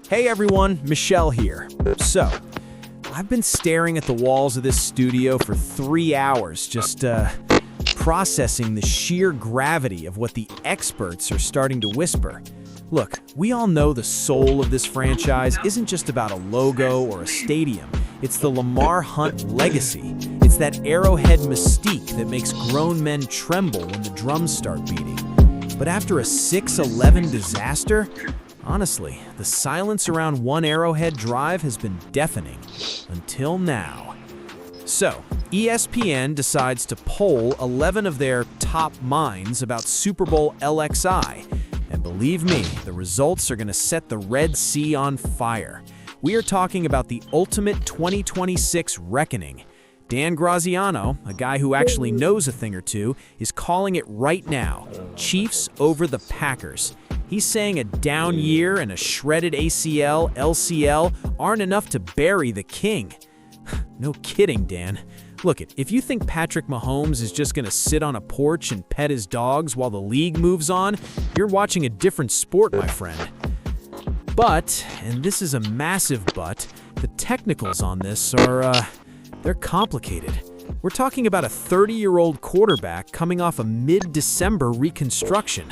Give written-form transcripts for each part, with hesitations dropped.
Hey everyone, Michelle here. So, I've been staring at the walls of this studio for 3 hours, just processing the sheer gravity of what the experts are starting to whisper. Look, we all know the soul of this franchise isn't just about a logo or a stadium. It's the Lamar Hunt legacy. It's that Arrowhead mystique that makes grown men tremble when the drums start beating. But after a 6-11 disaster, honestly, the silence around one Arrowhead drive has been deafening. Until now. So, ESPN decides to poll 11 of their top minds about Super Bowl LXI. And believe me, the results are going to set the Red Sea on fire. We are talking about the ultimate 2026 reckoning. Dan Graziano, a guy who actually knows a thing or two, is calling it right now. Chiefs over the Packers. He's saying a down year and a shredded ACL, LCL aren't enough to bury the king. No kidding, Dan. Look, if you think Patrick Mahomes is just going to sit on a porch and pet his dogs while the league moves on, you're watching a different sport, my friend. But, and this is a massive but, the technicals on this are, they're complicated. We're talking about a 30-year-old quarterback coming off a mid-December reconstruction.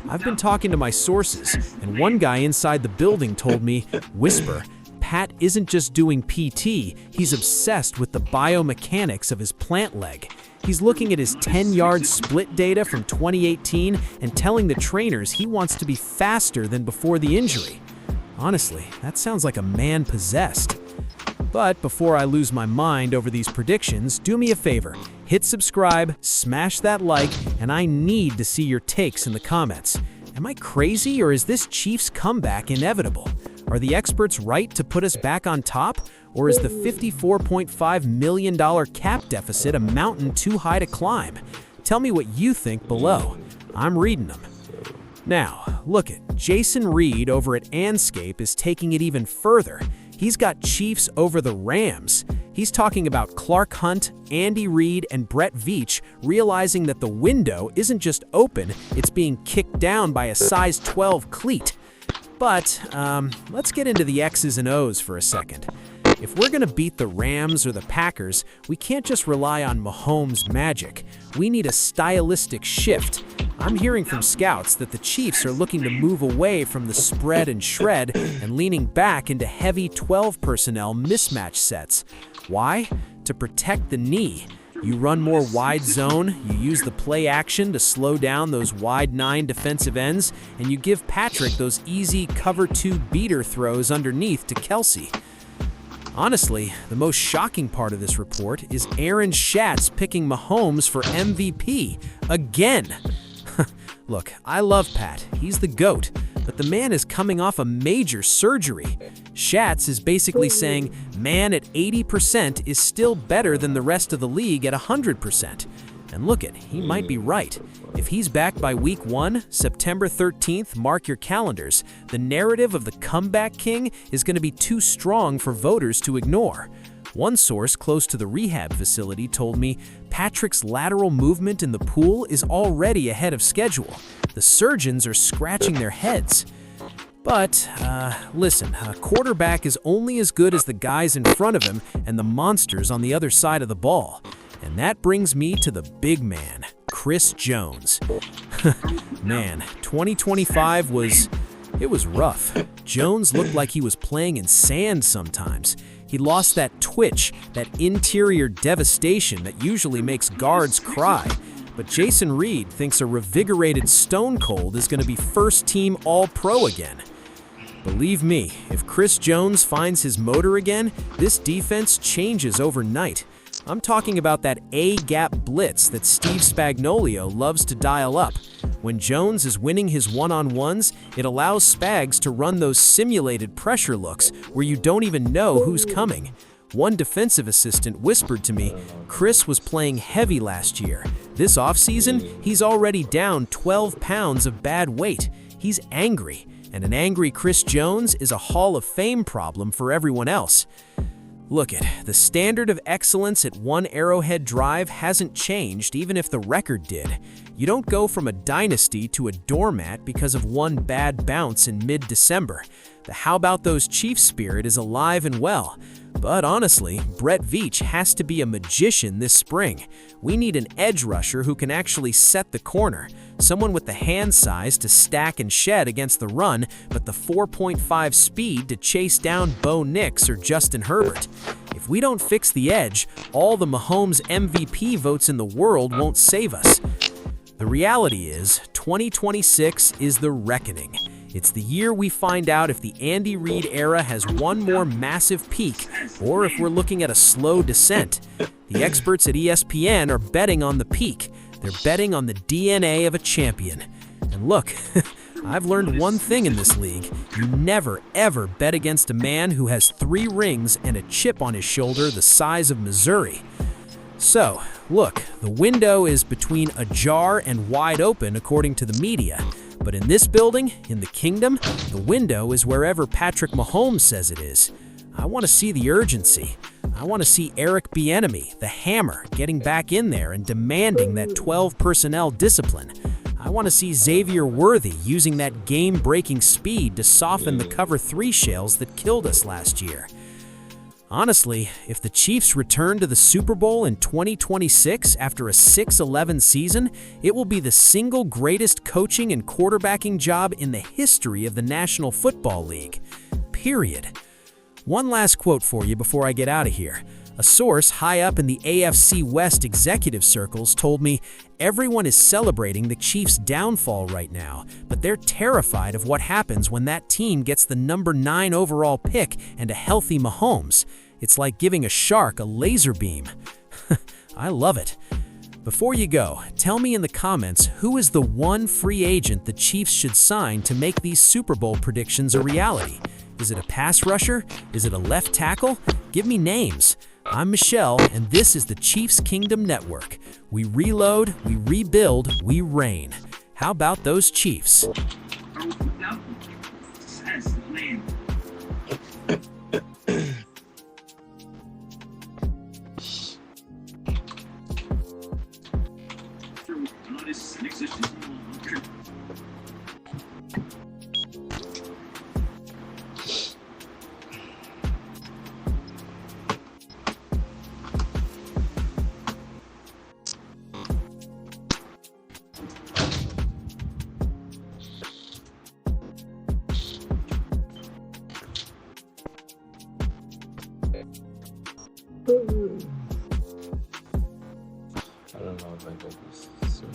I've been talking to my sources, and one guy inside the building told me, whisper, Pat isn't just doing PT, he's obsessed with the biomechanics of his plant leg. He's looking at his 10-yard split data from 2018 and telling the trainers he wants to be faster than before the injury. Honestly, that sounds like a man possessed. But before I lose my mind over these predictions, do me a favor, hit subscribe, smash that like, and I need to see your takes in the comments. Am I crazy, or is this Chiefs comeback inevitable? Are the experts right to put us back on top? Or is the $54.5 million cap deficit a mountain too high to climb? Tell me what you think below. I'm reading them. Now, look at Jason Reed over at Anscape is taking it even further. He's got Chiefs over the Rams. He's talking about Clark Hunt, Andy Reid, and Brett Veach realizing that the window isn't just open, it's being kicked down by a size 12 cleat. But let's get into the X's and O's for a second. If we're going to beat the Rams or the Packers, we can't just rely on Mahomes' magic. We need a stylistic shift. I'm hearing from scouts that the Chiefs are looking to move away from the spread and shred and leaning back into heavy 12 personnel mismatch sets. Why? To protect the knee. You run more wide zone, you use the play action to slow down those wide 9 defensive ends, and you give Patrick those easy cover 2 beater throws underneath to Kelce. Honestly, the most shocking part of this report is Aaron Schatz picking Mahomes for MVP again. Look, I love Pat, he's the GOAT, but the man is coming off a major surgery. Schatz is basically saying, man at 80% is still better than the rest of the league at 100%. And look it, he might be right. If he's back by week 1, September 13th, mark your calendars, the narrative of the comeback king is going to be too strong for voters to ignore. One source close to the rehab facility told me Patrick's lateral movement in the pool is already ahead of schedule. The surgeons are scratching their heads. But, listen, a quarterback is only as good as the guys in front of him and the monsters on the other side of the ball. And that brings me to the big man, Chris Jones. Man, 2025 was rough. Jones looked like he was playing in sand sometimes. He lost that twitch, that interior devastation that usually makes guards cry. But Jason Reed thinks a revigorated Stone Cold is going to be first-team All-Pro again. Believe me, if Chris Jones finds his motor again, this defense changes overnight. I'm talking about that A-gap blitz that Steve Spagnuolo loves to dial up. When Jones is winning his one-on-ones, it allows Spags to run those simulated pressure looks where you don't even know who's coming. One defensive assistant whispered to me, Chris was playing heavy last year. This offseason, he's already down 12 pounds of bad weight. He's angry, and an angry Chris Jones is a Hall of Fame problem for everyone else. Look it, the standard of excellence at one Arrowhead drive hasn't changed even if the record did. You don't go from a dynasty to a doormat because of one bad bounce in mid-December. The how about those Chiefs spirit is alive and well. But honestly, Brett Veach has to be a magician this spring. We need an edge rusher who can actually set the corner, someone with the hand size to stack and shed against the run, but the 4.5 speed to chase down Bo Nix or Justin Herbert. If we don't fix the edge, all the Mahomes MVP votes in the world won't save us. The reality is, 2026 is the reckoning. It's the year we find out if the Andy Reid era has one more massive peak or if we're looking at a slow descent. The experts at ESPN are betting on the peak. They're betting on the DNA of a champion. And look, I've learned one thing in this league. You never, ever bet against a man who has 3 rings and a chip on his shoulder the size of Missouri. So, look, the window is between ajar and wide open according to the media. But in this building, in the kingdom, the window is wherever Patrick Mahomes says it is. I want to see the urgency. I want to see Eric Bieniemy, the hammer, getting back in there and demanding that 12 personnel discipline. I want to see Xavier Worthy using that game-breaking speed to soften the cover 3 shells that killed us last year. Honestly, if the Chiefs return to the Super Bowl in 2026 after a 6-11 season, it will be the single greatest coaching and quarterbacking job in the history of the National Football League. Period. One last quote for you before I get out of here. A source high up in the AFC West executive circles told me everyone is celebrating the Chiefs' downfall right now, but they're terrified of what happens when that team gets the number 9 overall pick and a healthy Mahomes. It's like giving a shark a laser beam. I love it. Before you go, tell me in the comments who is the one free agent the Chiefs should sign to make these Super Bowl predictions a reality. Is it a pass rusher? Is it a left tackle? Give me names. I'm Michelle, and this is the Chiefs Kingdom Network. We reload, we rebuild, we reign. How about those Chiefs? I don't know if I got this sooner.